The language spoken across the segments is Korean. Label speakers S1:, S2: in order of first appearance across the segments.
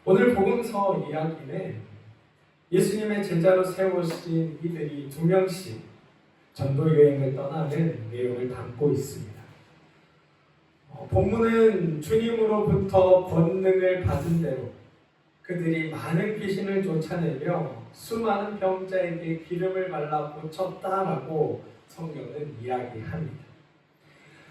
S1: 오늘 복음서 이야기는 예수님의 제자로 세우신 이들이 2명씩 전도 여행을 떠나는 내용을 담고 있습니다. 본문은 주님으로부터 권능을 받은 대로 그들이 많은 귀신을 쫓아내며 수많은 병자에게 기름을 발라 고쳤다라고 성경은 이야기합니다.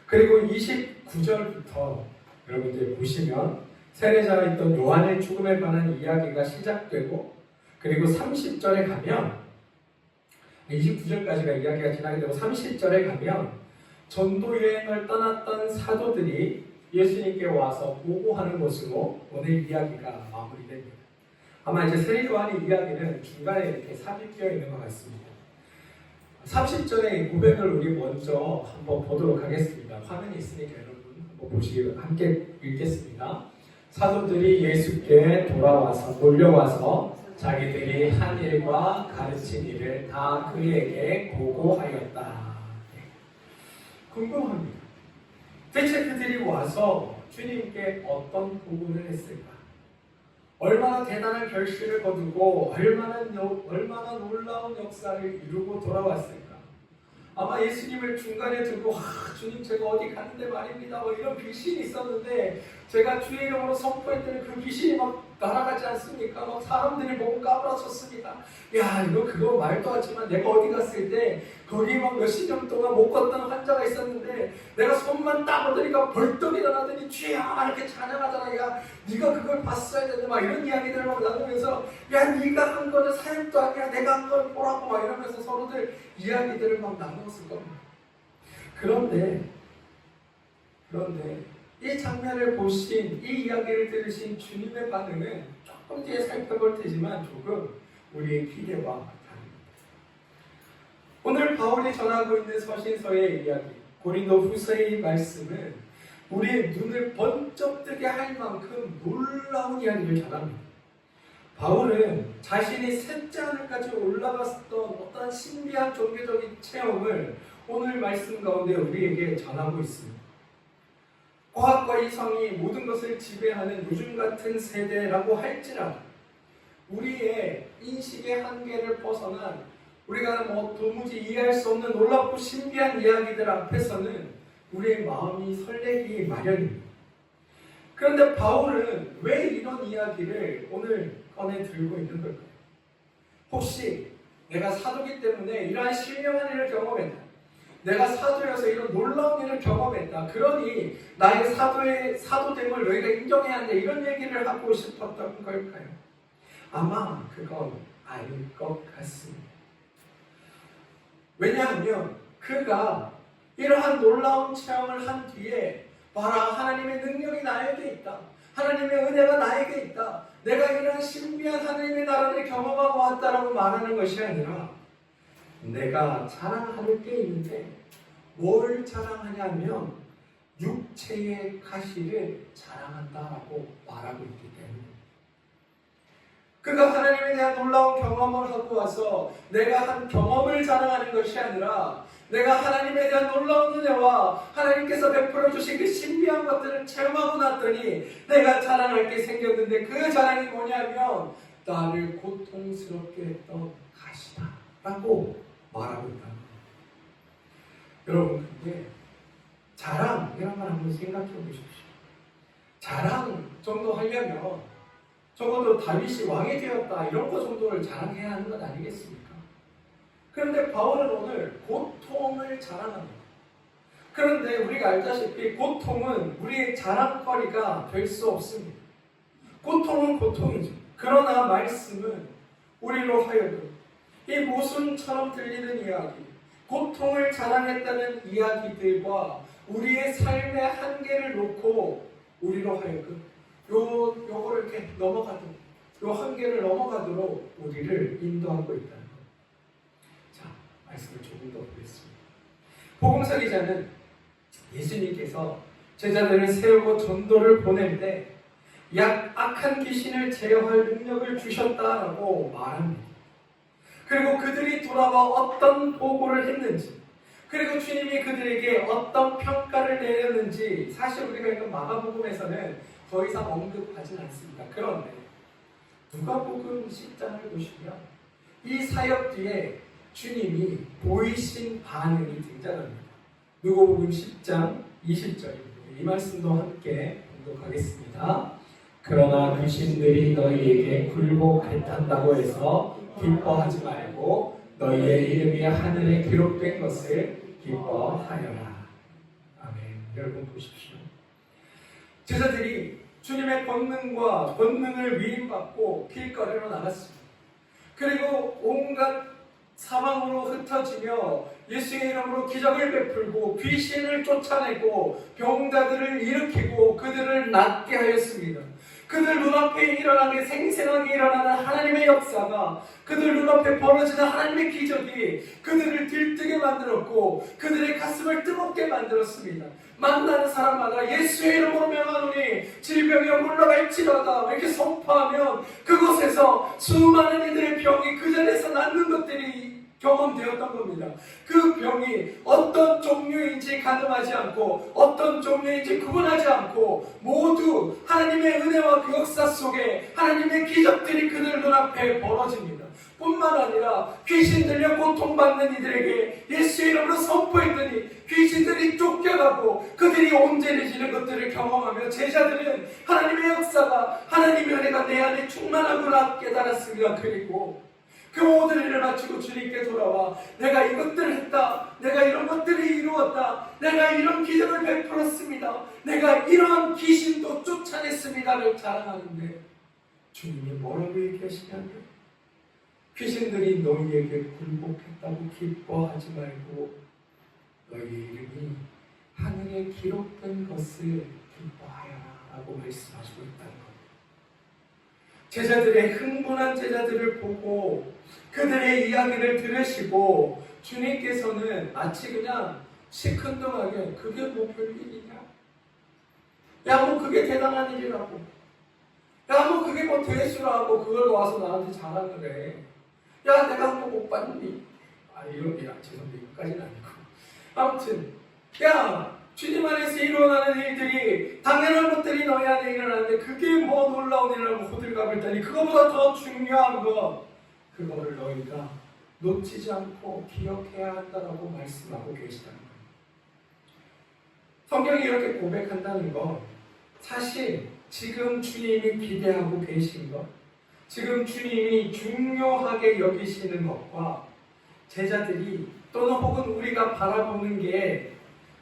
S1: 그리고 29절부터 여러분들 보시면 세례자였던 요한의 죽음에 관한 이야기가 시작되고, 그리고 30절에 가면 29절까지가 이야기가 진행이 되고 30절에 가면 전도 여행을 떠났던 사도들이 예수님께 와서 보고하는 것으로 오늘 이야기가 마무리됩니다. 아마 이제 세례 요한의 이야기는 중간에 이렇게 삽입되어 있는 것 같습니다. 30절의 고백을 우리 먼저 한번 보도록 하겠습니다. 화면이 있으니까 여러분 한번 보시고 함께 읽겠습니다. 사도들이 예수께 몰려와서 자기들이 한 일과 가르친 일을 다 그에게 보고하였다. 궁금합니다. 대체 그들이 와서 주님께 어떤 보고를 했을까? 얼마나 대단한 결실을 거두고 얼마나 놀라운 역사를 이루고 돌아왔을까? 아마 예수님을 중간에 두고 주님 제가 어디 가는데 말입니다. 이런 귀신이 있었는데 제가 주의 이름으로 선포했더니 그 귀신이 막 날아가지 않습니까? 막 사람들이 몸 까불어섰습니다. 야 그거 말도 하지만 내가 어디 갔을 때 거기 막 몇십 년 동안 못 걷던 환자가 있었는데 내가 손만 딱 오더니까 벌떡 일어나더니 주야 이렇게 찬양하잖아. 야 네가 그걸 봤어야 되는데 막 이런 이야기들을 막 나누면서 야 네가 한 거는 사역도 아니야 내가 한 걸 보라고 막 이러면서 서로들 이야기들을 막 나누었을 겁니다. 그런데 이 장면을 보신, 이 이야기를 들으신 주님의 반응은 조금 뒤에 살펴볼 테지만 조금 우리의 기대와 다릅니다. 오늘 바울이 전하고 있는 서신서의 이야기, 고린도 후서의 말씀은 우리의 눈을 번쩍 뜨게 할 만큼 놀라운 이야기를 전합니다. 바울은 자신이 셋째 하늘까지 올라갔던 어떤 신비한 종교적인 체험을 오늘 말씀 가운데 우리에게 전하고 있습니다. 과학과 이성이 모든 것을 지배하는 요즘 같은 세대라고 할지라도 우리의 인식의 한계를 벗어난 우리가 도무지 이해할 수 없는 놀랍고 신비한 이야기들 앞에서는 우리의 마음이 설레기 마련입니다. 그런데 바울은 왜 이런 이야기를 오늘 꺼내 들고 있는 걸까요? 혹시 내가 사도기 때문에 이러한 신령한 일을 경험했다. 내가 사도여서 이런 놀라운 일을 경험했다. 그러니 나의 사도됨을 너희가 인정해야 한다. 이런 얘기를 하고 싶었던 걸까요? 아마 그건 아닐 것 같습니다. 왜냐하면 그가 이러한 놀라운 체험을 한 뒤에 봐라 하나님의 능력이 나에게 있다. 하나님의 은혜가 나에게 있다. 내가 이런 신비한 하나님의 나라를 경험하고 왔다라고 말하는 것이 아니라 내가 자랑할 게 있는데 뭘 자랑하냐면 육체의 가시를 자랑한다라고 말하고 있기 때문에 그가 하나님에 대한 놀라운 경험을 하고 와서 내가 한 경험을 자랑하는 것이 아니라 내가 하나님에 대한 놀라운 은혜와 하나님께서 베풀어 주신 그 신비한 것들을 체험하고 났더니 내가 자랑할 게 생겼는데 그 자랑이 뭐냐면 나를 고통스럽게 했던 가시다 라고 말하고 있다. 여러분 근데 자랑 이런 걸 한번 생각해 보십시오. 자랑 정도 하려면 적어도 다윗이 왕이 되었다 이런 거 정도를 자랑해야 하는 것 아니겠습니까? 그런데 바울은 오늘 고통을 자랑합니다. 그런데 우리가 알다시피 고통은 우리의 자랑거리가 될 수 없습니다. 고통은 고통이죠. 그러나 말씀은 우리로 하여금 이 모순처럼 들리는 이야기, 고통을 자랑했다는 이야기들과 우리의 삶의 한계를 놓고 우리로 하여금 요거를 이렇게 넘어가도록, 요 한계를 넘어가도록 우리를 인도하고 있다는 것. 자, 말씀을 조금 더 보겠습니다. 복음서 기자는 예수님께서 제자들을 세우고 전도를 보낼 때 악한 귀신을 제어할 능력을 주셨다라고 말합니다. 그리고 그들이 돌아와 어떤 보고를 했는지, 그리고 주님이 그들에게 어떤 평가를 내렸는지 사실 우리가 이건 마가복음에서는 더 이상 언급하진 않습니다. 그런데 누가복음 10장을 보시면 이 사역 뒤에 주님이 보이신 반응이 등장합니다. 누가복음 10장 20절입니다. 이 말씀도 함께 봉독하겠습니다. 그러나 귀신들이 너희에게 굴복했다고 해서 기뻐하지 말고 너희의 이름이 하늘에 기록된 것을 기뻐하여라. 아멘. 여러분 보십시오. 제자들이 주님의 권능을 위임받고 길거리로 나갔습니다. 그리고 온갖 사방으로 흩어지며 예수의 이름으로 기적을 베풀고 귀신을 쫓아내고 병자들을 일으키고 그들을 낫게 하였습니다. 그들 눈앞에 일어나게 생생하게 일어나는 하나님의 역사가, 그들 눈앞에 벌어지는 하나님의 기적이 그들을 들뜨게 만들었고 그들의 가슴을 뜨겁게 만들었습니다. 만나는 사람마다 예수의 이름으로 명하노니 질병이 물러갈지어다 이렇게 선포하면 그곳에서 수많은 이들의 병이 그 자리에서 낫는 것들이 경험되었던 겁니다. 그 병이 어떤 종류인지 가늠하지 않고 어떤 종류인지 구분하지 않고 모두 하나님의 은혜와 그 역사 속에 하나님의 기적들이 그들 눈앞에 벌어집니다. 뿐만 아니라 귀신 들려 고통받는 이들에게 예수의 이름으로 선포했더니 귀신들이 쫓겨가고 그들이 온전해지는 것들을 경험하며 제자들은 하나님의 역사가, 하나님의 은혜가 내 안에 충만하구나 깨달았습니다. 그리고 그 모든 일을 마치고 주님께 돌아와 내가 이것들을 했다, 내가 이런 것들을 이루었다, 내가 이런 기적을 베풀었습니다, 내가 이러한 귀신도 쫓아냈습니다를 자랑하는데 주님이 뭐라고 얘기하시냐면 귀신들이 너희에게 굴복했다고 기뻐하지 말고 너희 이름이 하늘에 기록된 것을 기뻐하여라 라고 말씀하시고 있다는 겁니다. 제자들의 흥분한 제자들을 보고 그들의 이야기를 들으시고 주님께서는 마치 그냥 시큰둥하게 그게 뭐 별일이냐? 야 뭐 그게 대단한 일이라고, 야 뭐 그게 뭐 대수라고 그걸 와서 나한테 자랑을 해. 야 내가 한 번 못 봤니? 이런 죄송합니다. 이거까지는 아니고 아무튼 야 주님 안에서 일어나는 일들이 당연한 것들이 너희 안에 일어나는데 그게 뭐 놀라운 일이라고 호들갑을 떠니 그거보다 더 중요한 것 그거를 너희가 놓치지 않고 기억해야 한다라고 말씀하고 계시다는 거예요. 성경이 이렇게 고백한다는 건 사실 지금 주님이 기대하고 계신 것, 지금 주님이 중요하게 여기시는 것과 제자들이 또는 혹은 우리가 바라보는 게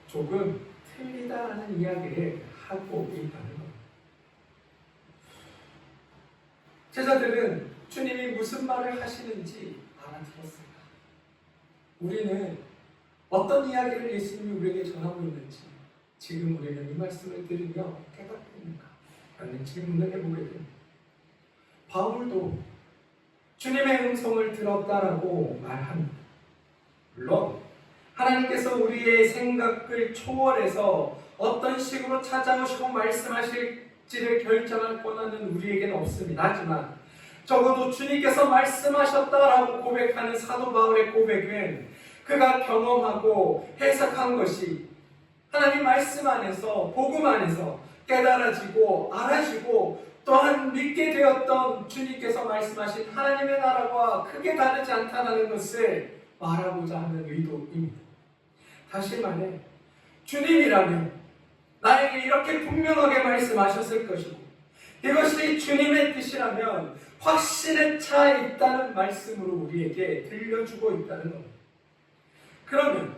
S1: 조금 틀리다라는 이야기를 하고 있다는 겁니다. 제자들은 주님이 무슨 말을 하시는지 알아들었습니다. 우리는 어떤 이야기를 예수님이 우리에게 전하고 있는지 지금 우리는 이 말씀을 들으며 깨닫고 있는가? 라는 질문을 해보게 됩니다. 바울도 주님의 음성을 들었다라고 말합니다. 물론 하나님께서 우리의 생각을 초월해서 어떤 식으로 찾아오시고 말씀하실지를 결정할 권한은 우리에게는 없습니다. 하지만 적어도 주님께서 말씀하셨다라고 고백하는 사도 바울의 고백은 그가 경험하고 해석한 것이 하나님 말씀 안에서, 복음 안에서 깨달아지고 알아지고 또한 믿게 되었던 주님께서 말씀하신 하나님의 나라와 크게 다르지 않다는 것을 말하고자 하는 의도입니다. 다시 말해 주님이라면 나에게 이렇게 분명하게 말씀하셨을 것이고 이것이 주님의 뜻이라면 확신에 차 있다는 말씀으로 우리에게 들려주고 있다는 겁니다. 그러면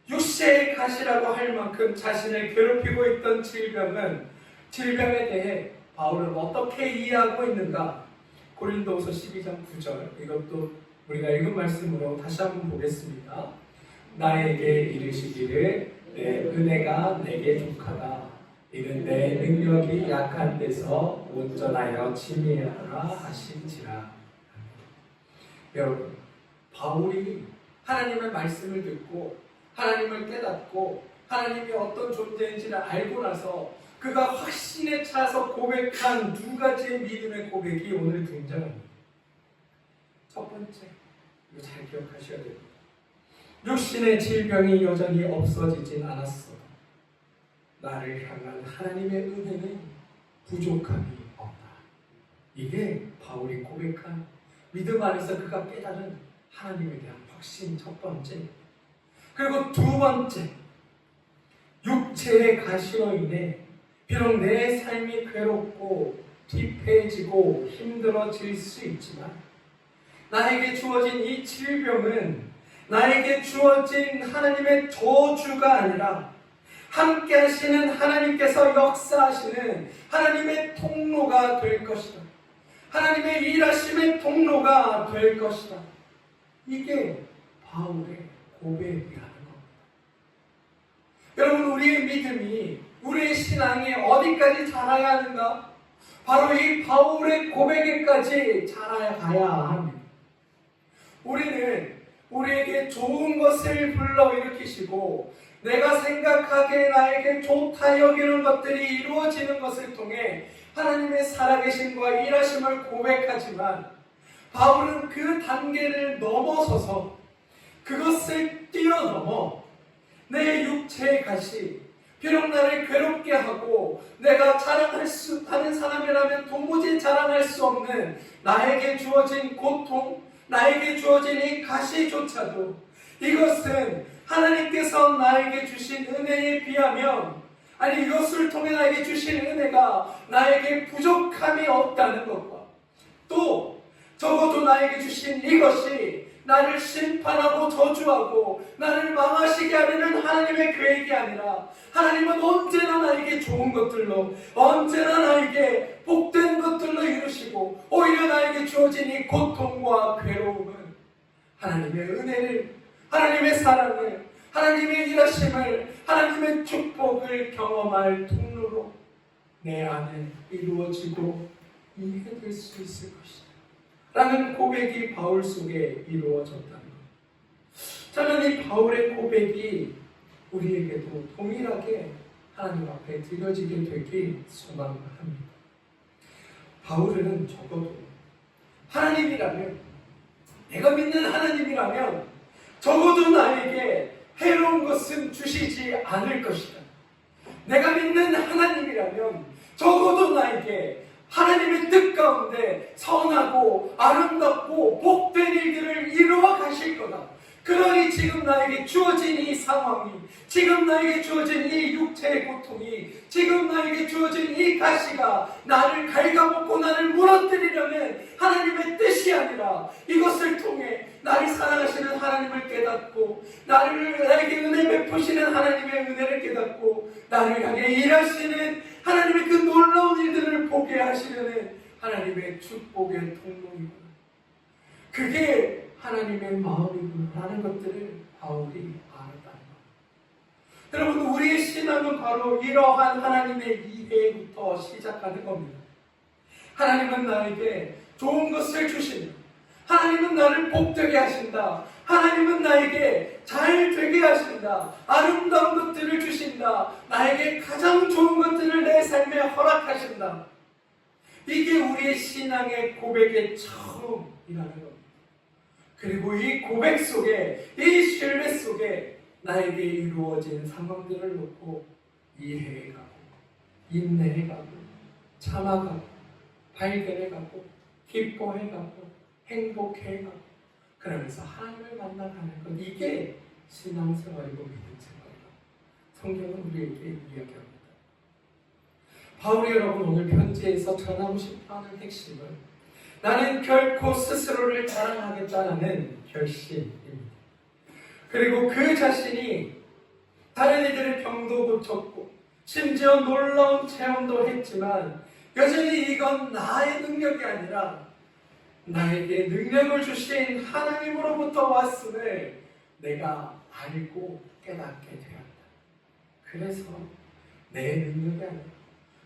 S1: 육체의 가시라고 할 만큼 자신을 괴롭히고 있던 질병에 대해 바울은 어떻게 이해하고 있는가? 고린도후서 12장 9절 이것도 우리가 읽은 말씀으로 다시 한번 보겠습니다. 나에게 이르시기를 내 은혜가 내게 족하다. 이는 내 능력이 약한 데서 온전하여 침이하라 하신지라. 여러분, 바울이 하나님의 말씀을 듣고 하나님을 깨닫고 하나님이 어떤 존재인지를 알고 나서 그가 확신에 차서 고백한 두 가지의 믿음의 고백이 오늘 등장합니다. 첫 번째, 이거 잘 기억하셔야 됩니다. 육신의 질병이 여전히 없어지진 않았어. 나를 향한 하나님의 은혜는 부족함이 없다. 이게 바울이 고백한 믿음 안에서 그가 깨달은 하나님에 대한 확신 첫 번째. 그리고 두 번째, 육체의 가시로 인해 비록 내 삶이 괴롭고 뒷패해지고 힘들어질 수 있지만 나에게 주어진 이 질병은 나에게 주어진 하나님의 저주가 아니라 함께 하시는 하나님께서 역사하시는 하나님의 통로가 될 것이다. 하나님의 일하심의 통로가 될 것이다. 이게 바울의 고백이라는 겁니다. 여러분, 우리의 믿음이, 우리의 신앙이 어디까지 자라야 하는가? 바로 이 바울의 고백에까지 자라가야 합니다. 우리는 우리에게 좋은 것을 불러일으키시고 내가 생각하기에 나에게 좋다 여기는 것들이 이루어지는 것을 통해 하나님의 살아계심과 일하심을 고백하지만 바울은 그 단계를 넘어서서 그것을 뛰어넘어 내 육체의 가시, 비록 나를 괴롭게 하고 내가 자랑할 수, 다른 사람이라면 도무지 자랑할 수 없는 나에게 주어진 고통, 나에게 주어진 이 가시조차도 이것은 하나님께서 나에게 주신 은혜에 비하면, 아니 이것을 통해 나에게 주신 은혜가 나에게 부족함이 없다는 것과 또 적어도 나에게 주신 이것이 나를 심판하고 저주하고 나를 망하시게 하려는 하나님의 계획이 아니라 하나님은 언제나 나에게 좋은 것들로, 언제나 나에게 복된 것들로 이루시고 오히려 나에게 주어진 이 고통과 괴로움은 하나님의 은혜를, 하나님의 사랑을, 하나님의 일하심을, 하나님의 축복을 경험할 통로로 내 안에 이루어지고 이해될 수 있을 것이다 라는 고백이 바울 속에 이루어졌다는 것. 저는 이 바울의 고백이 우리에게도 동일하게 하나님 앞에 드려지게 되길 소망합니다. 바울은 적어도 하나님이라면, 내가 믿는 하나님이라면 적어도 나에게 해로운 것은 주시지 않을 것이다. 내가 믿는 하나님이라면 적어도 나에게 하나님의 뜻 가운데 선하고 아름답고 복된 일들을 이루어 가실 거다. 그러니 지금 나에게 주어진 이 상황이, 지금 나에게 주어진 이 육체의 고통이, 지금 나에게 주어진 이 가시가 나를 갉아먹고 나를 무너뜨리려는 하나님의 뜻이 아니라 이것을 통해 나를 사랑하시는 하나님을 깨닫고 나에게 은혜 베푸시는 하나님의 은혜를 깨닫고 나를 향해 일하시는 하나님의 그 놀라운 일들을 보게 하시려는 하나님의 축복의 통로이구나, 그게 하나님의 마음이구나라는 것들을 바울이 알았다는 것. 여러분, 우리의 신앙은 바로 이러한 하나님의 이해부터 시작하는 겁니다. 하나님은 나에게 좋은 것을 주신다. 하나님은 나를 복되게 하신다. 하나님은 나에게 잘 되게 하신다. 아름다운 것들을 주신다. 나에게 가장 좋은 것들을 내 삶에 허락하신다. 이게 우리의 신앙의 고백의 처음이라는 겁니다. 그리고 이 고백 속에, 이 신뢰 속에 나에게 이루어진 상황들을 놓고 이해해가고, 인내해가고, 참아가고, 발견해가고, 기뻐해가고, 행복해가고, 그러면서 하나님을 만나가는 것, 이게 신앙생활이고 믿음 생활이고 성경은 우리에게 이야기합니다. 바울이 여러분 오늘 편지에서 전하고 싶어하는 핵심은 나는 결코 스스로를 자랑하겠다는 결심입니다. 그리고 그 자신이 다른 이들의 병도 고쳤고 심지어 놀라운 체험도 했지만 여전히 이건 나의 능력이 아니라 나에게 능력을 주신 하나님으로부터 왔음을 내가 알고 깨닫게 되었다. 그래서 내 능력이 아니라,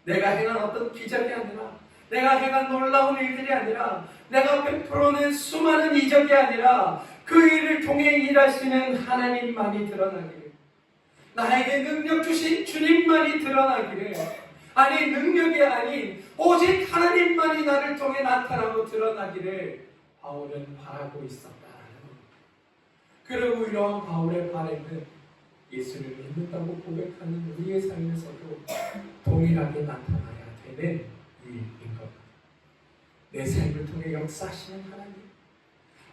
S1: 내가 행한 어떤 기적이 아니라, 내가 행한 놀라운 일들이 아니라, 내가 베풀어낸 수많은 이적이 아니라 그 일을 통해 일하시는 하나님만이 드러나기를, 나에게 능력 주신 주님만이 드러나기를, 아니 능력이 아닌 오직 하나님만이 나를 통해 나타나고 드러나기를 바울은 바라고 있었다라는 겁니다. 그리고 이러한 바울의 바람은 예수를 믿는다고 고백하는 우리의 삶에서도 동일하게 나타나야 되는 일인 겁니다. 내 삶을 통해 역사하시는 하나님,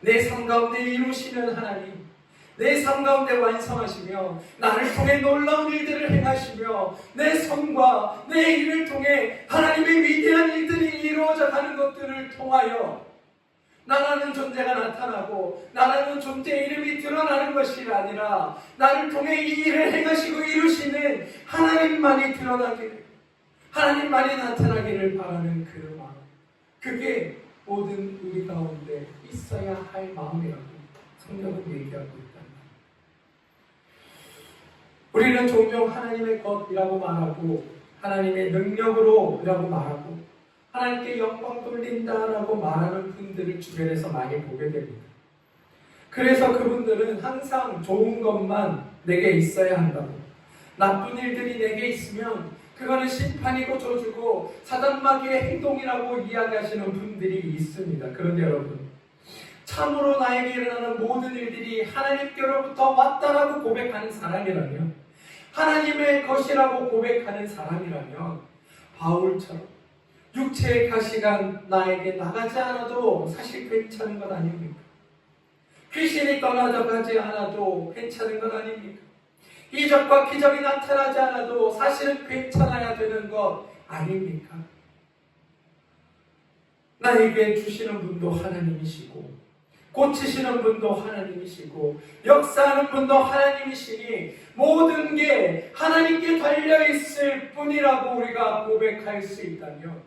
S1: 내 삶 가운데 이루시는 하나님, 내 삶 가운데 완성하시며 나를 통해 놀라운 일들을 행하시며 내 손과 내 일을 통해 하나님의 위대한 일들이 이루어져 가는 것들을 통하여 나라는 존재가 나타나고 나라는 존재의 이름이 드러나는 것이 아니라 나를 통해 이 일을 행하시고 이루시는 하나님만이 드러나기를, 하나님만이 나타나기를 바라는 그 마음, 그게 모든 우리 가운데 있어야 할 마음이라고 성경은 얘기하고 있다. 우리는 종종 하나님의 것이라고 말하고 하나님의 능력으로라고 말하고 하나님께 영광 돌린다라고 말하는 분들을 주변에서 많이 보게 됩니다. 그래서 그분들은 항상 좋은 것만 내게 있어야 한다고, 나쁜 일들이 내게 있으면 그거는 심판이고 저주고 사단마귀의 행동이라고 이야기하시는 분들이 있습니다. 그런데 여러분, 참으로 나에게 일어나는 모든 일들이 하나님께로부터 왔다라고 고백하는 사람이라면, 하나님의 것이라고 고백하는 사람이라면 바울처럼 육체의 가시가 나에게 나가지 않아도 사실 괜찮은 것 아닙니까? 귀신이 떠나가지 않아도 괜찮은 것 아닙니까? 이적과 기적이 나타나지 않아도 사실은 괜찮아야 되는 것 아닙니까? 나에게 주시는 분도 하나님이시고 고치시는 분도 하나님이시고 역사하는 분도 하나님이시니 모든 게 하나님께 달려있을 뿐이라고 우리가 고백할 수 있다면,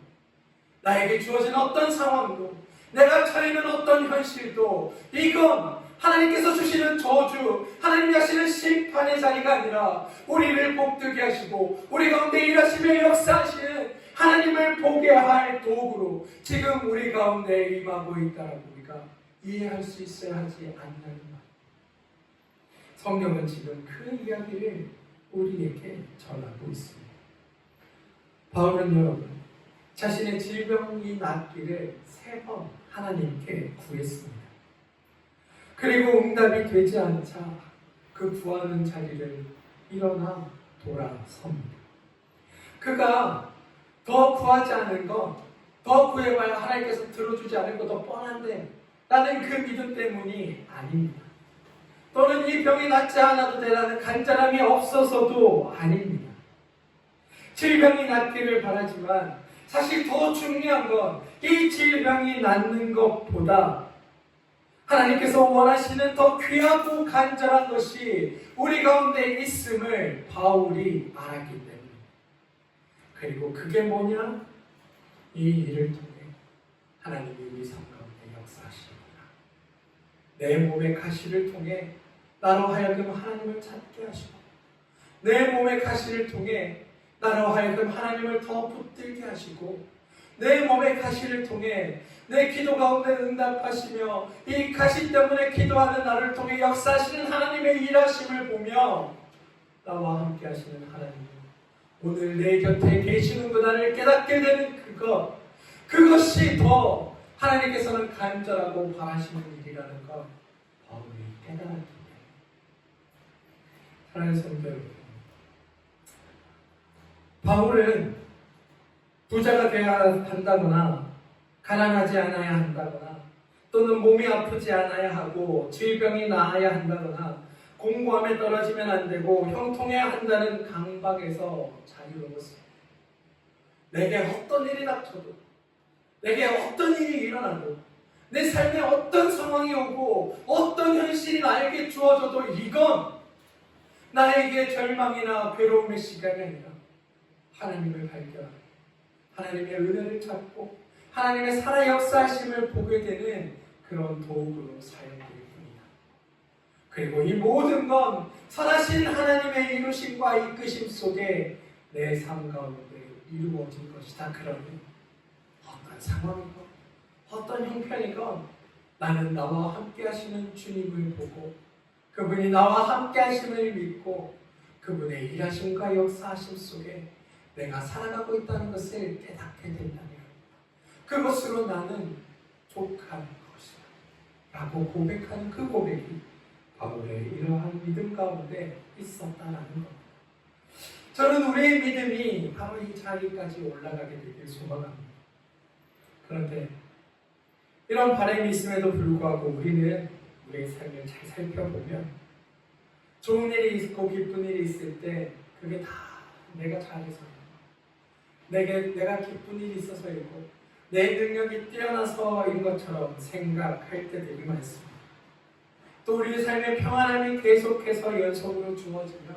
S1: 나에게 주어진 어떤 상황도, 내가 처해있는 어떤 현실도 이건 하나님께서 주시는 저주, 하나님이 하시는 심판의 자리가 아니라 우리를 복되게 하시고 우리 가운데 일하시며 역사하시는 하나님을 보게 할 도구로 지금 우리 가운데 임하고 있다라고 우리가 이해할 수 있어야 하지 않나요? 성경은 지금 그 이야기를 우리에게 전하고 있습니다. 바울은 여러분, 자신의 질병이 낫기를 3번 하나님께 구했습니다. 그리고 응답이 되지 않자 그 구하는 자리를 일어나 돌아섭니다. 그가 더 구하지 않은 것, 더 구해봐야 하나님께서 들어주지 않을 것도 뻔한데 라는 그 믿음 때문이 아닙니다. 또는 이 병이 낫지 않아도 되라는 간절함이 없어서도 아닙니다. 질병이 낫기를 바라지만 사실 더 중요한 건 이 질병이 낫는 것보다 하나님께서 원하시는 더 귀하고 간절한 것이 우리 가운데 있음을 바울이 알았기 때문입니다. 그리고 그게 뭐냐? 이 일을 통해 하나님이 우리 삶 가운데 역사하시는구나. 내 몸의 가시를 통해 나로 하여금 하나님을 찾게 하시고 내 몸의 가시를 통해 나로 하여금 하나님을 더 붙들게 하시고 내 몸의 가시를 통해 내 기도 가운데 응답하시며 이 가시 때문에 기도하는 나를 통해 역사하시는 하나님의 일하심을 보며 나와 함께 하시는 하나님, 오늘 내 곁에 계시는구나를 깨닫게 되는 그것이 더 하나님께서는 간절하고 바라시는 일이라는 것 바울이 깨달았기 때문에. 사랑하는 성도 여러분, 바울은 부자가 되어야 한다거나 가난하지 않아야 한다거나 또는 몸이 아프지 않아야 하고 질병이 나아야 한다거나 공부함에 떨어지면 안 되고 형통해야 한다는 강박에서 자유로웠습니다. 내게 어떤 일이 닥쳐도, 내게 어떤 일이 일어나도, 내 삶에 어떤 상황이 오고 어떤 현실이 나에게 주어져도 이건 나에게 절망이나 괴로움의 시간이 아니라 하나님을 발견하고 하나님의 은혜를 찾고 하나님의 살아 역사하심을 보게 되는 그런 도구로 사용될 뿐이다. 그리고 이 모든 건 선하신 하나님의 이루심과 이끄심 속에 내 삶 가운데 이루어질 것이다. 그러니 어떤 상황이건 어떤 형편이건 나는 나와 함께 하시는 주님을 보고 그분이 나와 함께 하심을 믿고 그분의 일하심과 역사하심 속에 내가 살아가고 있다는 것을 깨닫게 된다면 그것으로 나는 족한 것이다 라고 고백하는 그 고백이 바울의 이러한 믿음 가운데 있었다라는 것. 저는 우리의 믿음이 바로 이 자리까지 올라가게 되길 소망합니다. 그런데 이런 바람이 있음에도 불구하고 우리는 우리의 삶을 잘 살펴보면 좋은 일이 있고 기쁜 일이 있을 때 그게 다 내가 잘해서요. 내가 기쁜 일이 있어서이고 내 능력이 뛰어나서인 것처럼 생각할 때들이 많습니다. 또 우리 삶의 평안함이 계속해서 연속으로 주어지며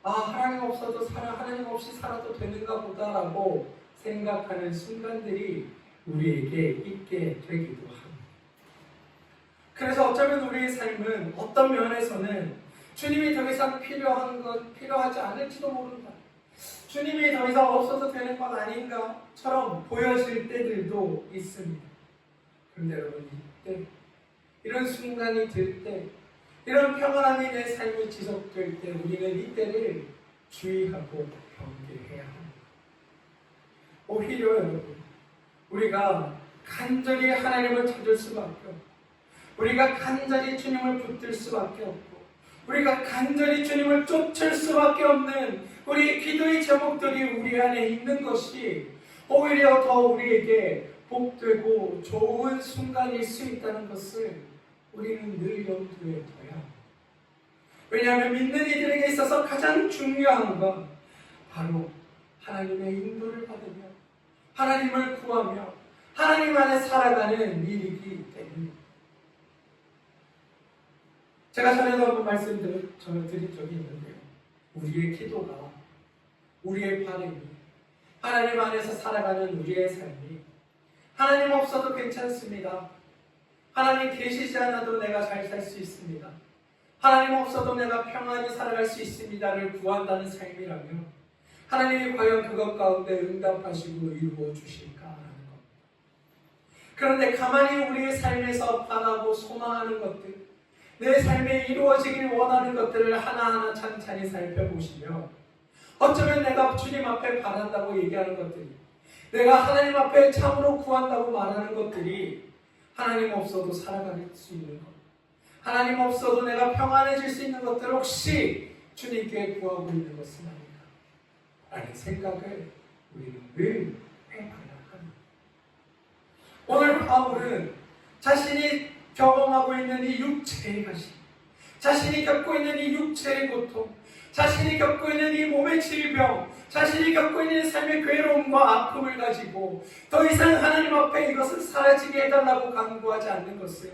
S1: 하나님 없어도 하나님 없이 살아도 되는가 보다라고 생각하는 순간들이 우리에게 있게 되기도 합니다. 그래서 어쩌면 우리의 삶은 어떤 면에서는 주님이 더 이상 필요하지 않을지도 모른다. 주님이 더 이상 없어도 되는 것 아닌가처럼 보여질 때들도 있습니다. 그런데 여러분, 이때 이런 순간이 들 때, 이런 평안함이 내 삶에 지속될 때 우리는 이때를 주의하고 경계해야 합니다. 오히려 여러분, 우리가 간절히 하나님을 찾을 수밖에 없고, 우리가 간절히 주님을 붙들 수밖에 없고, 우리가 간절히 주님을 쫓을 수밖에 없는 우리 기도의 제목들이 우리 안에 있는 것이 오히려 더 우리에게 복되고 좋은 순간일 수 있다는 것을 우리는 늘 염두에 둬야 합니다. 왜냐하면 믿는 이들에게 있어서 가장 중요한 건 바로 하나님의 인도를 받으며 하나님을 구하며 하나님 안에 살아가는 일이기 때문입니다. 제가 전에도 한번 말씀드린 적이 있는데요. 우리의 기도가, 우리의 바람이, 하나님 안에서 살아가는 우리의 삶이 하나님 없어도 괜찮습니다. 하나님 계시지 않아도 내가 잘 살 수 있습니다. 하나님 없어도 내가 평안히 살아갈 수 있습니다를 구한다는 삶이라면 하나님이 과연 그것 가운데 응답하시고 이루어 주실까 하는 겁니다. 그런데 가만히 우리의 삶에서 바라고 소망하는 것들, 내 삶에 이루어지길 원하는 것들을 하나하나 찬찬히 살펴보시며 어쩌면 내가 주님 앞에 바란다고 얘기하는 것들이, 내가 하나님 앞에 참으로 구한다고 말하는 것들이 하나님 없어도 살아갈 수 있는 것, 하나님 없어도 내가 평안해질 수 있는 것들 혹시 주님께 구하고 있는 것은 아닌가 라는 생각을 우리는 늘 해봐야 합니다. 오늘 바울은 자신이 경험하고 있는 이 육체의 가시, 자신이 겪고 있는 이 육체의 고통, 자신이 겪고 있는 이 몸의 질병, 자신이 겪고 있는 삶의 괴로움과 아픔을 가지고 더 이상 하나님 앞에 이것을 사라지게 해달라고 간구하지 않는 것은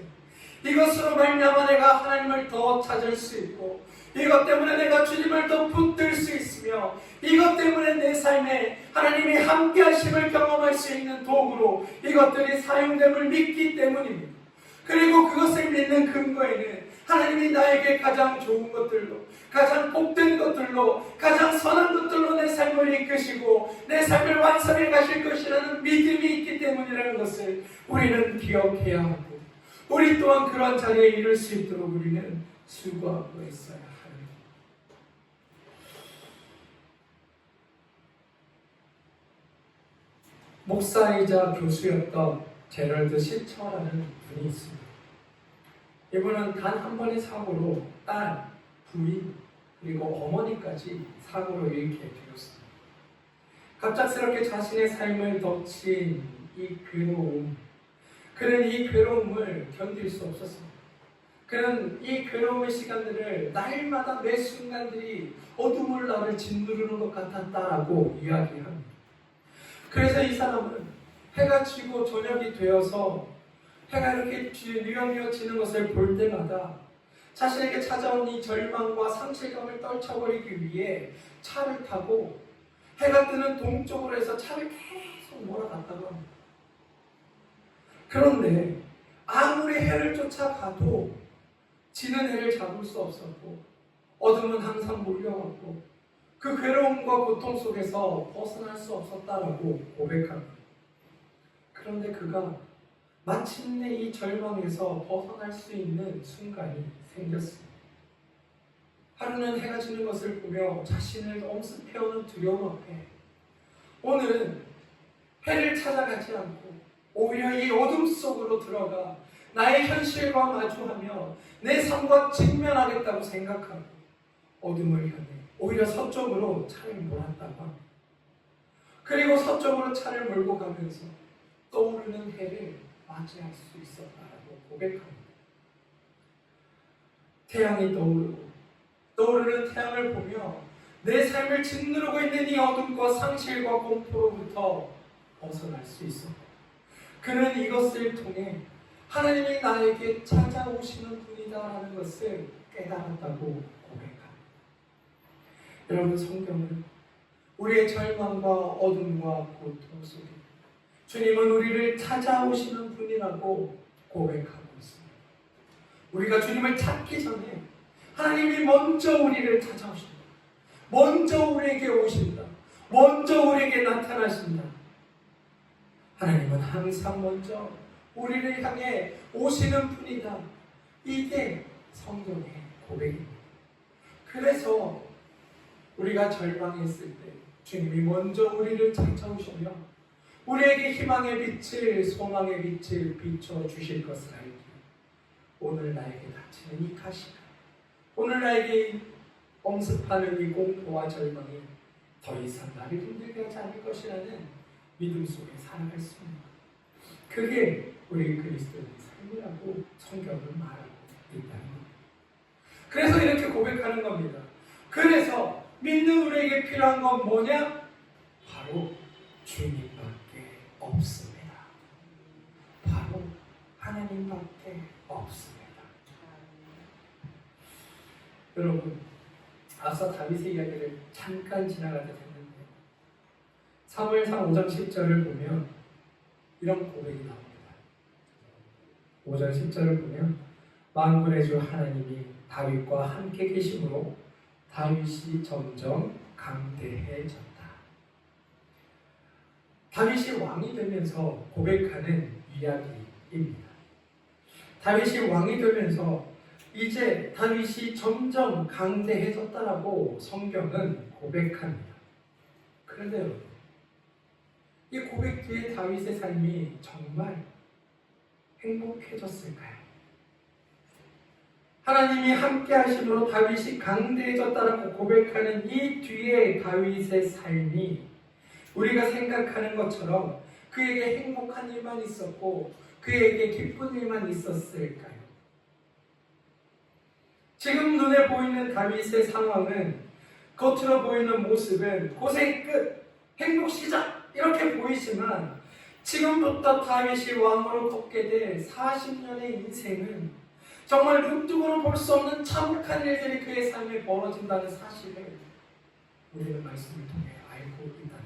S1: 이것으로 말미암아 내가 하나님을 더 찾을 수 있고 이것 때문에 내가 주님을 더 붙들 수 있으며 이것 때문에 내 삶에 하나님이 함께 하심을 경험할 수 있는 도구로 이것들이 사용됨을 믿기 때문입니다. 그리고 그것을 믿는 근거에는 하나님이 나에게 가장 좋은 것들로, 가장 복된 것들로, 가장 선한 것들로 내 삶을 이끄시고 내 삶을 완성해 가실 것이라는 믿음이 있기 때문이라는 것을 우리는 기억해야 하고 우리 또한 그런 자리에 이를 수 있도록 우리는 수고하고 있어야 합니다. 목사이자 교수였던 제럴드 시처라는 분이 있습니다. 이분은 단 한 번의 사고로 딸, 부인, 그리고 어머니까지 사고로 잃게 되었습니다. 갑작스럽게 자신의 삶을 덮친 이 괴로움, 그는 이 괴로움을 견딜 수 없었습니다. 그는 이 괴로움의 시간들을 날마다 매 순간들이 어둠을 나를 짓누르는 것 같았다라고 이야기합니다. 그래서 이 사람은 해가 지고 저녁이 되어서 해가 이렇게 뉘어뉘어 지는 것을 볼 때마다 자신에게 찾아온 이 절망과 상실감을 떨쳐버리기 위해 차를 타고 해가 뜨는 동쪽으로 해서 차를 계속 몰아갔다고 합니다. 그런데 아무리 해를 쫓아가도 지는 해를 잡을 수 없었고 어둠은 항상 몰려왔고 그 괴로움과 고통 속에서 벗어날 수 없었다라고 고백합니다. 그런데 그가 마침내 이 절망에서 벗어날 수 있는 순간이 생겼습니다. 하루는 해가 지는 것을 보며 자신을 엄습해오는 두려움 앞에 오늘은 해를 찾아가지 않고 오히려 이 어둠 속으로 들어가 나의 현실과 마주하며 내 삶과 직면하겠다고 생각하고 어둠을 향해 오히려 서쪽으로 차를 몰았다고 합니다. 그리고 서쪽으로 차를 몰고 가면서 떠오르는 해를 맞이할 수 있었다라고 고백합니다. 태양이 떠오르는 태양을 보며 내 삶을 짓누르고 있는 이 어둠과 상실과 공포로부터 벗어날 수 있었고, 그는 이것을 통해 하나님이 나에게 찾아오시는 분이다라는 것을 깨달았다고 고백합니다. 여러분, 성경은 우리의 절망과 어둠과 고통 속에 주님은 우리를 찾아오시는 분이라고 고백하고 있습니다. 우리가 주님을 찾기 전에 하나님이 먼저 우리를 찾아오십니다. 먼저 우리에게 오신다. 먼저 우리에게 나타나신다. 하나님은 항상 먼저 우리를 향해 오시는 분이다. 이게 성경의 고백입니다. 그래서 우리가 절망했을 때 주님이 먼저 우리를 찾아오시며 우리에게 희망의 빛을, 소망의 빛을 비춰주실 것을 알기에 오늘 나에게 닥치는 이 가시가, 오늘 나에게 엄습하는 이 공포와 절망이 더 이상 나를 힘들게 하지 않을 것이라는 믿음 속에 살아갈 수 있는 것, 그게 우리 그리스도인의 삶이라고 성경은 말하고 있다는 겁니다. 그래서 이렇게 고백하는 겁니다. 그래서 믿는 우리에게 필요한 건 뭐냐? 바로 주님밖에 없습니다. 바로 하나님밖에 없습니다. 여러분, 앞서 다윗의 이야기를 잠깐 지나가다 했는데 사무엘상 5장 10절을 보면 이런 고백이 나옵니다. 5장 10절을 보면 만군의 주 하나님이 다윗과 함께 계심으로 다윗이 점점 강대해졌다. 다윗이 왕이 되면서 고백하는 이야기입니다. 다윗이 왕이 되면서 이제 다윗이 점점 강대해졌다라고 성경은 고백합니다. 그런데 여러분, 이 고백 뒤에 다윗의 삶이 정말 행복해졌을까요? 하나님이 함께 하심으로 다윗이 강대해졌다라고 고백하는 이 뒤에 다윗의 삶이 우리가 생각하는 것처럼 그에게 행복한 일만 있었고 그에게 기쁜 일만 있었을까요? 지금 눈에 보이는 다윗의 상황은, 겉으로 보이는 모습은 고생 끝, 행복 시작 이렇게 보이지만 지금부터 다윗이 왕으로 걷게 될 40년의 인생은 정말 눈뜨고는 볼 수 없는 참혹한 일들이 그의 삶에 벌어진다는 사실을 우리는 말씀을 통해 알고 있다는 것.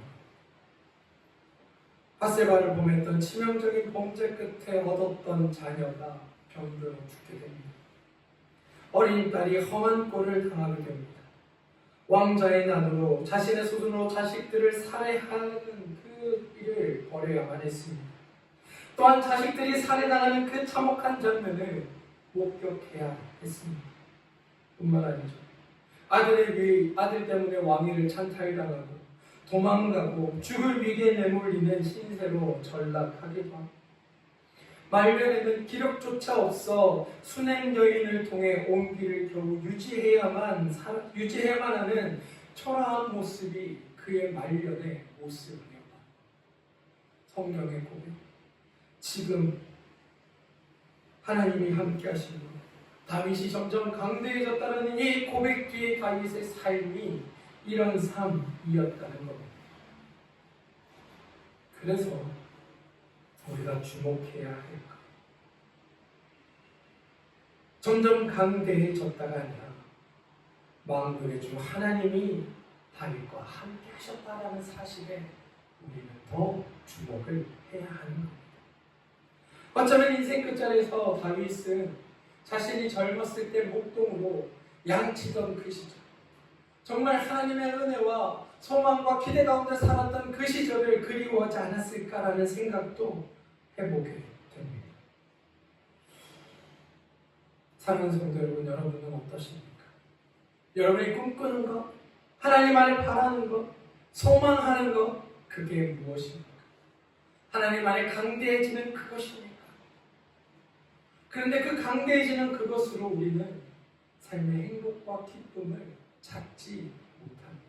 S1: 밧세바를 범했던 치명적인 범죄 끝에 얻었던 자녀가 병들어 죽게 됩니다. 어린 딸이 험한 꼴을 당하게 됩니다. 왕자의 난으로 자신의 손으로 자식들을 살해하는 그 일을 벌여야만 했습니다. 또한 자식들이 살해당하는 그 참혹한 장면을 목격해야 했습니다. 뿐만 아니죠. 아들 때문에 왕위를 찬탈당하고 도망가고 죽을 위기에 내몰리는 신세로 전락하기도 하고, 말년에는 기력조차 없어 순행 여인을 통해 온 길을 겨우 유지해야만 하는 초라한 모습이 그의 말년의 모습이었다. 성경의 고백. 지금 하나님이 함께 하시고 다윗이 점점 강대해졌다는 이 고백 뒤에 다윗의 삶이 이런 삶이었다는 겁니다. 그래서 우리가 주목해야 할까? 점점 강대해졌다가 아니라 만군의 주 하나님이 다윗과 함께 하셨다라는 사실에 우리는 더 주목을 해야 하는 겁니다. 어쩌면 인생 끝자리에서 다윗은 자신이 젊었을 때 목동으로 양치던 그 시절, 정말 하나님의 은혜와 소망과 기대 가운데 살았던 그 시절을 그리워하지 않았을까라는 생각도 해보게 됩니다. 사랑하는 성도 여러분, 여러분은 어떠십니까? 여러분이 꿈꾸는 것, 하나님 안에 바라는 것, 소망하는 것, 그게 무엇입니까? 하나님 안에 강대해지는 그것입니까? 그런데 그 강대해지는 그것으로 우리는 삶의 행복과 기쁨을 찾지 못합니다.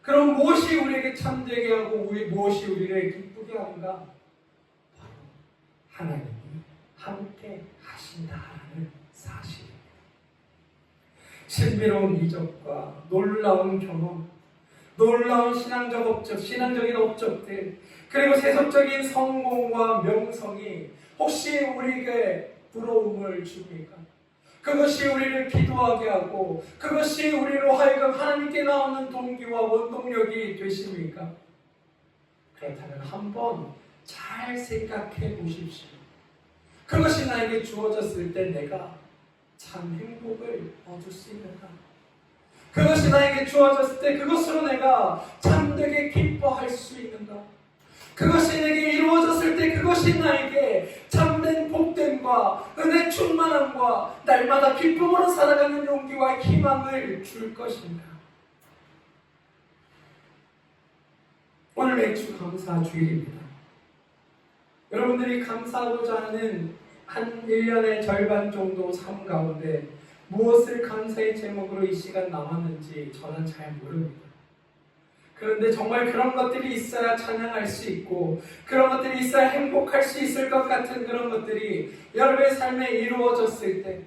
S1: 그럼 무엇이 우리에게 참되게 하고 무엇이 우리를 기쁘게 하는가? 바로 하나님이 함께 하신다라는 사실입니다. 신비로운 이적과 놀라운 경험, 놀라운 신앙적인 업적들, 그리고 세속적인 성공과 명성이 혹시 우리에게 부러움을 줍니까? 그것이 우리를 기도하게 하고 그것이 우리로 하여금 하나님께 나오는 동기와 원동력이 되십니까? 그렇다면 한번 잘 생각해 보십시오. 그것이 나에게 주어졌을 때 내가 참 행복을 얻을 수 있는가? 그것이 나에게 주어졌을 때 그것으로 내가 참되게 기뻐할 수 있는가? 그것이 내게 이루어졌을 때 그것이 나에게 참된 복됨과 은혜 충만함과 날마다 기쁨으로 살아가는 용기와 희망을 줄 것인가? 오늘 맥주 감사 주일입니다. 여러분들이 감사하고자 하는 한 1년의 절반 정도 삶 가운데 무엇을 감사의 제목으로 이 시간 남았는지 저는 잘 모릅니다. 그런데 정말 그런 것들이 있어야 찬양할 수 있고 그런 것들이 있어야 행복할 수 있을 것 같은 그런 것들이 여러분의 삶에 이루어졌을 때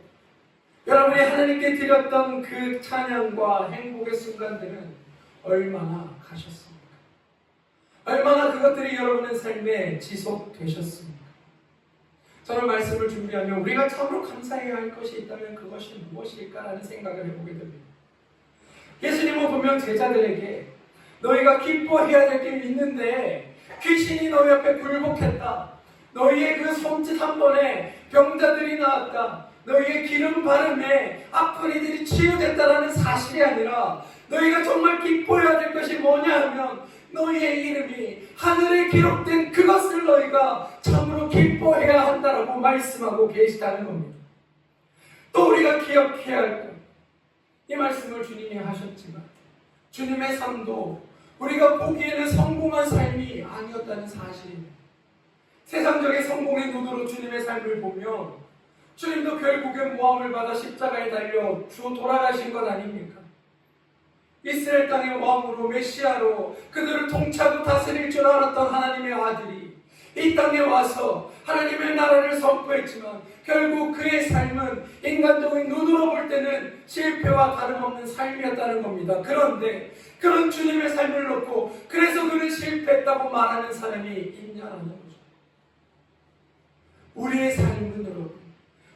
S1: 여러분이 하나님께 드렸던 그 찬양과 행복의 순간들은 얼마나 가셨습니까? 얼마나 그것들이 여러분의 삶에 지속되셨습니까? 저는 말씀을 준비하며 우리가 참으로 감사해야 할 것이 있다면 그것이 무엇일까라는 생각을 해보게 됩니다. 예수님은 분명 제자들에게 너희가 기뻐해야 될 게 있는데 귀신이 너희 앞에 굴복했다. 너희의 그 손짓 한 번에 병자들이 나왔다. 너희의 기름 바름에 아픈 이들이 치유됐다라는 사실이 아니라 너희가 정말 기뻐해야 될 것이 뭐냐 하면 너희의 이름이 하늘에 기록된 그것을 너희가 참으로 기뻐해야 한다라고 말씀하고 계시다는 겁니다. 또 우리가 기억해야 할 것, 이 말씀을 주님이 하셨지만 주님의 삶도 우리가 보기에는 성공한 삶이 아니었다는 사실입니다. 세상적인 성공의 눈으로 주님의 삶을 보면 주님도 결국엔 모함을 받아 십자가에 달려 돌아가신 것 아닙니까? 이스라엘 땅의 왕으로 메시아로 그들을 통치하고 다스릴 줄 알았던 하나님의 아들이 이 땅에 와서 하나님의 나라를 선포했지만 결국 그의 삶은 인간적인 눈으로 볼 때는 실패와 다름없는 삶이었다는 겁니다. 그런데 그런 주님의 삶을 놓고 그래서 그는 실패했다고 말하는 사람이 있냐는 거죠. 우리의 삶은 여러분,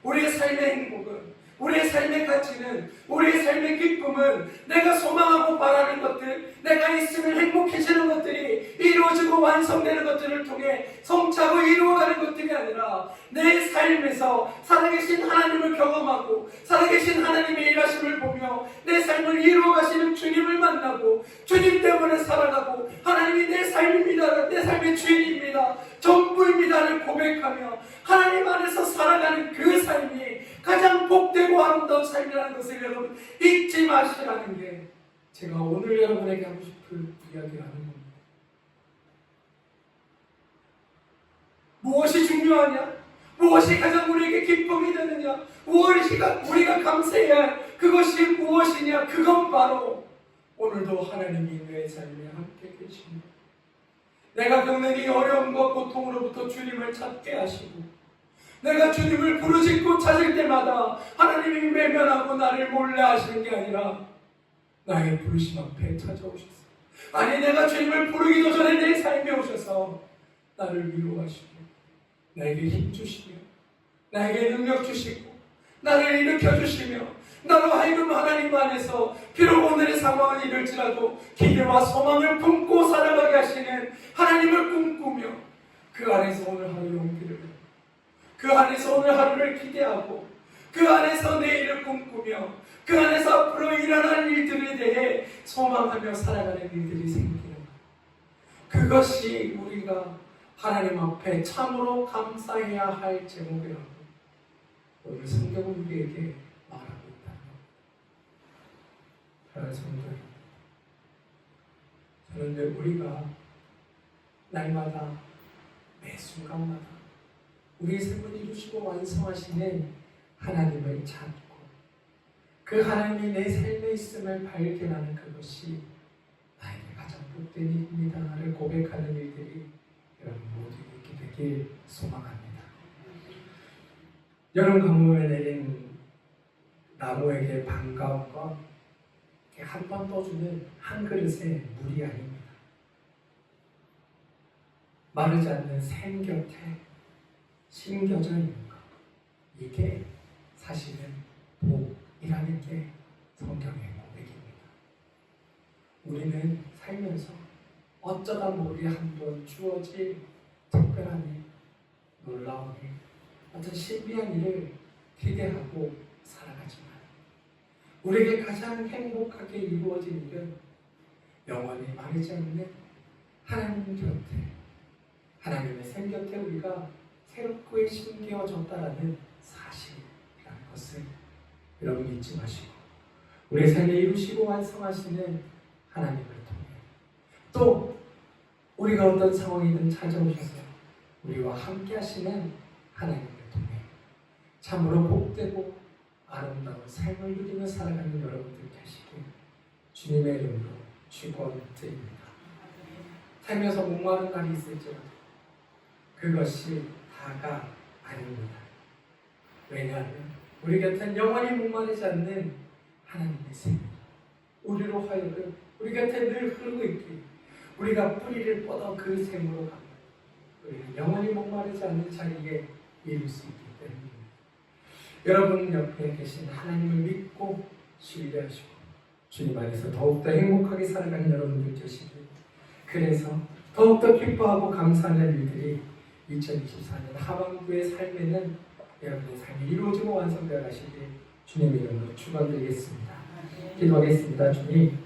S1: 우리의 삶의 행복은, 우리의 삶의 가치는, 우리의 삶의 기쁨은 내가 소망하고 바라는 것들, 내가 있으면 행복해지는 것들이 이루어지고 완성되는 것들을 통해 성취하고 이루어가는 것들이 아니라 내 삶에서 살아계신 하나님을 경험하고 살아계신 하나님의 일하심을 보며 내 삶을 이루어가시는 주님을 만나고 주님 때문에 살아가고 하나님이 내 삶입니다, 내 삶의 주인입니다, 전부입니다를 고백하며 하나님 안에서 살아가는 그 삶이 가장 복되고 아름다운 삶이라는 것을 여러분 잊지 마시라는 게 제가 오늘 여러분에게 하고 싶은 이야기라는 겁니다. 무엇이 중요하냐? 무엇이 가장 우리에게 기쁨이 되느냐? 무엇이 우리가 감사해야 할 그것이 무엇이냐? 그건 바로 오늘도 하나님이 내 삶에 함께 계십니다. 내가 겪는 이 어려움과 고통으로부터 주님을 찾게 하시고 내가 주님을 부르짖고 찾을 때마다 하나님이 외면하고 나를 몰래 하시는 게 아니라 나의 부르심 앞에 찾아오셨어요. 아니 내가 주님을 부르기도 전에 내 삶에 오셔서 나를 위로하시고 나에게 힘주시며 나에게 능력 주시고 나를 일으켜주시며 나로 하여금 하나님 안에서 비록 오늘의 상황은 이럴지라도 기대와 소망을 품고 살아가게 하시는 하나님을 꿈꾸며 그 안에서 오늘 하루 용기를 내고 그 안에서 오늘 하루를 기대하고 그 안에서 내일을 꿈꾸며 그 안에서 앞으로 일어날 일들에 대해 소망하며 살아가는 일들이 생기는 것, 그것이 우리가 하나님 앞에 참으로 감사해야 할 제목이라고 오늘 성경은 우리에게 말하고 있다. 사랑하는 성도 여러분, 저는 우리가 날마다 매 순간마다 우리의 삶을 이루시고 완성하시는 하나님을 찾고 그 하나님이 내 삶에 있음을 발견하는 그것이 나에게 가장 복된 일입니다를 고백하는 일들이 여러분 모두 있게 되길 소망합니다. 여름 가뭄에 내린 나무에게 반가운 건 한 번 떠주는 한 그릇의 물이 아닙니다. 마르지 않는 샘 곁에 심겨져 있는 것, 이게 사실은 복이라는 게 성경의 고백입니다. 우리는 살면서 어쩌다 모르게 한번 주어질 특별한 일, 놀라운 일, 어떤 신비한 일을 기대하고 살아가지만 우리에게 가장 행복하게 이루어진 일은 영원히 마르지 않는 하나님 곁에, 하나님의 샘 곁에 우리가 새롭게 심겨졌다라는 사실이라는 것을 여러분 잊지 마시고, 우리의 삶에 이루시고 완성하시는 하나님을 통해, 또 우리가 어떤 상황이든 찾아오셔서 우리와 함께 하시는 하나님을 통해 참으로 복되고 아름다운 삶을 누리며 살아가는 여러분들 되시길 주님의 이름으로 축원드립니다. 살면서 목마른 날이 있을지라도 그것이 다가 아닙니다. 왜냐하면 우리 곁엔 영원히 목마르지 않는 하나님의 샘이 우리로 하여금 우리 곁에 늘 흐르고 있기, 우리가 뿌리를 뻗어 그 샘으로 가면 우리는 영원히 목마르지 않는 자리에 이룰 수 있기 때문입니다. 여러분 옆에 계신 하나님을 믿고 신뢰하시고 주님 안에서 더욱더 행복하게 살아가는 여러분들 되시길, 그래서 더욱더 기뻐하고 감사하는 일들이 2024년 하반기의 삶에는 여러분의 삶이 이루어지고 완성되어 가시길 주님의 이름으로 축원드리겠습니다. 기도하겠습니다. 주님,